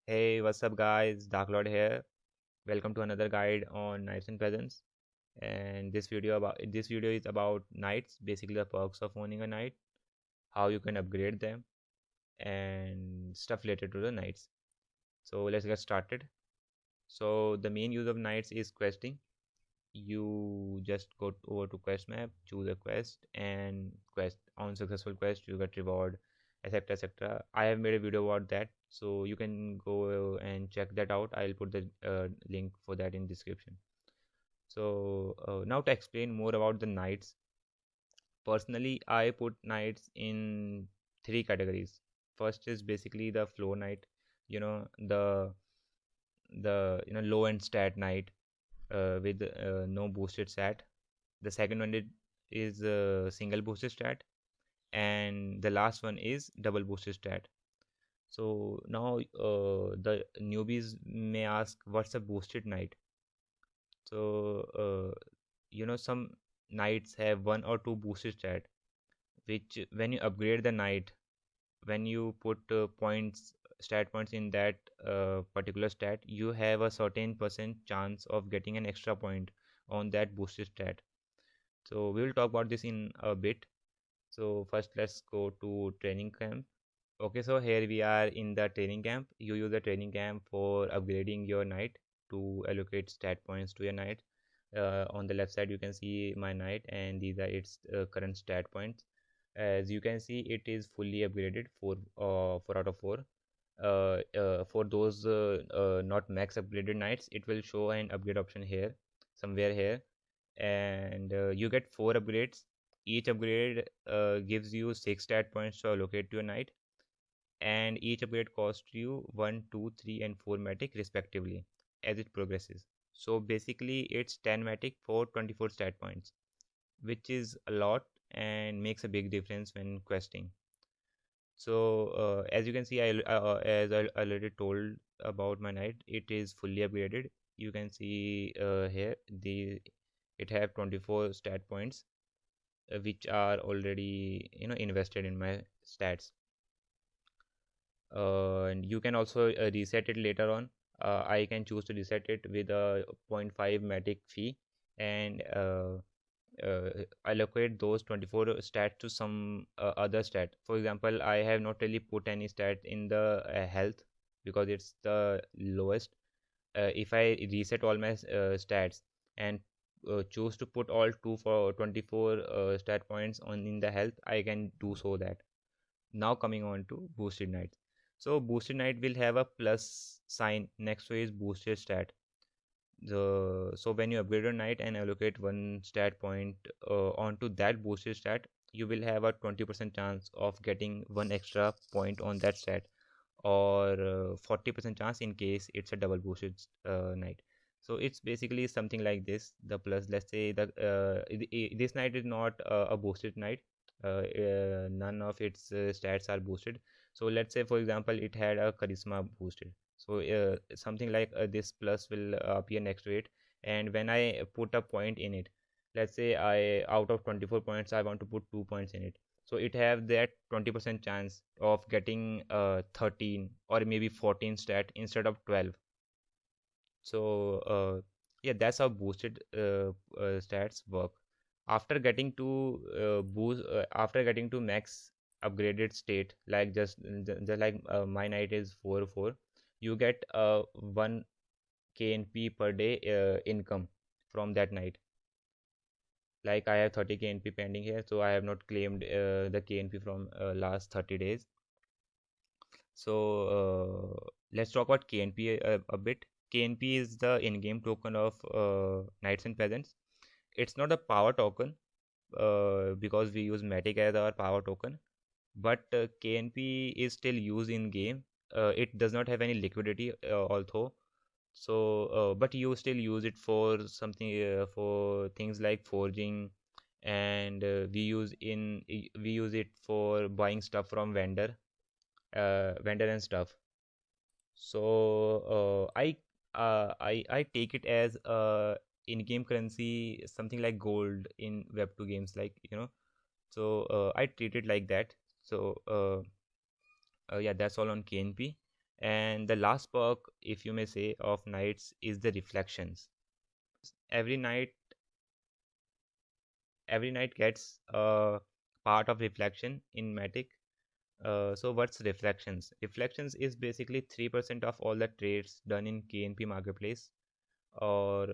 Hey, what's up, guys? Dark Lord here. Welcome to another guide on Knights and Peasants. And this video is about knights, basically the perks of owning a knight, how you can upgrade them, and stuff related to the knights. So let's get started. So the main use of knights is questing. You just go over to quest map, choose a quest, and quest. On successful quest you get reward, etc, etc. I have made a video about that, so you can go and check that out. I'll put the link for that in description. So now to explain more about the knights. Personally, I put knights in three categories. First is basically the floor knight, you know, the low end stat knight with no boosted stat. The second one is single boosted stat, and the last one is double boosted stat. So now the newbies may ask, what's a boosted knight? So some knights have one or two boosted stat, which when you upgrade the knight, when you put stat points in that particular stat, you have a certain percent chance of getting an extra point on that boosted stat. So we will talk about this in a bit. So first let's go to training camp. Okay, so here we are in the training camp. You use the training camp for upgrading your knight to allocate stat points to your knight. On the left side you can see my knight, and these are its current stat points. As you can see, it is fully upgraded, 4 out of 4. For those not max upgraded knights, it will show an upgrade option here, somewhere here, and you get 4 upgrades. Each upgrade gives you 6 stat points to allocate to your knight, and each upgrade costs you 1, 2, 3, and 4 matic respectively as it progresses. So basically it's 10 matic for 24 stat points, which is a lot and makes a big difference when questing. So as you can see, as I already told about my knight, it is fully upgraded. You can see here it have 24 stat points, which are already invested in my stats. And you can also reset it later on. I can choose to reset it with a zero point 0.5 matic fee, and allocate those 24 stats to some other stat. For example, I have not really put any stat in the health because it's the lowest. If I reset all my stats and choose to put all 2 for 24 stat points on in the health, I can do so that. Now coming on to boosted knights. So boosted knight will have a plus sign next to his boosted stat. So when you upgrade a knight and allocate one stat point onto that boosted stat, you will have a 20% chance of getting one extra point on that stat, or 40% chance in case it's a double boosted knight. So it's basically something like this. The plus, let's say that this knight is not a boosted knight. None of its stats are boosted. So let's say, for example, it had a charisma boosted. So something like this plus will appear next to it, and when I put a point in it, let's say I out of 24 points I want to put 2 points in it, so it have that 20% chance of getting 13 or maybe 14 stat instead of 12. So yeah, that's how boosted stats work. After getting to after getting to max upgraded state, like just like my knight is 4/4, you get 1 KNP per day income from that knight. Like I have 30 KNP pending here, so I have not claimed the KNP from last 30 days. So let's talk about KNP a bit. KNP is the in-game token of Knights and Peasants. It's not a power token because we use Matic as our power token, but KNP is still used in game. It does not have any liquidity, although. So, but you still use it for something, for things like forging, and we use it for buying stuff from vendor and stuff. So I take it as in-game currency, something like gold in Web2 games, like So I treat it like that. So yeah, that's all on KNP. And the last perk, if you may say, of Knights is the reflections. Every night, every night gets a part of reflection in Matic. So what's reflections? Reflections is basically 3% of all the trades done in KNP marketplace, or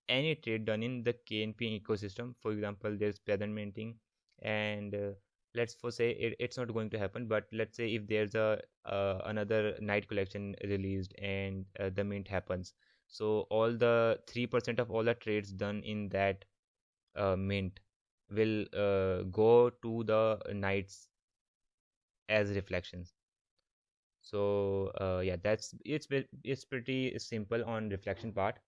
any trade done in the KNP ecosystem. For example, there's present minting, and let's for say it's not going to happen, but let's say if there's a another night collection released and the mint happens, so all the 3% of all the trades done in that mint will go to the knights as reflections. So yeah, it's pretty simple on reflection part.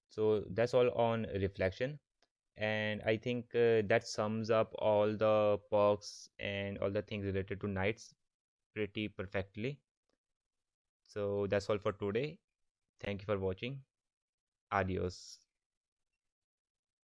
So that's all on reflection. And I think that sums up all the perks and all the things related to Knights pretty perfectly. So that's all for today. Thank you for watching. Adios.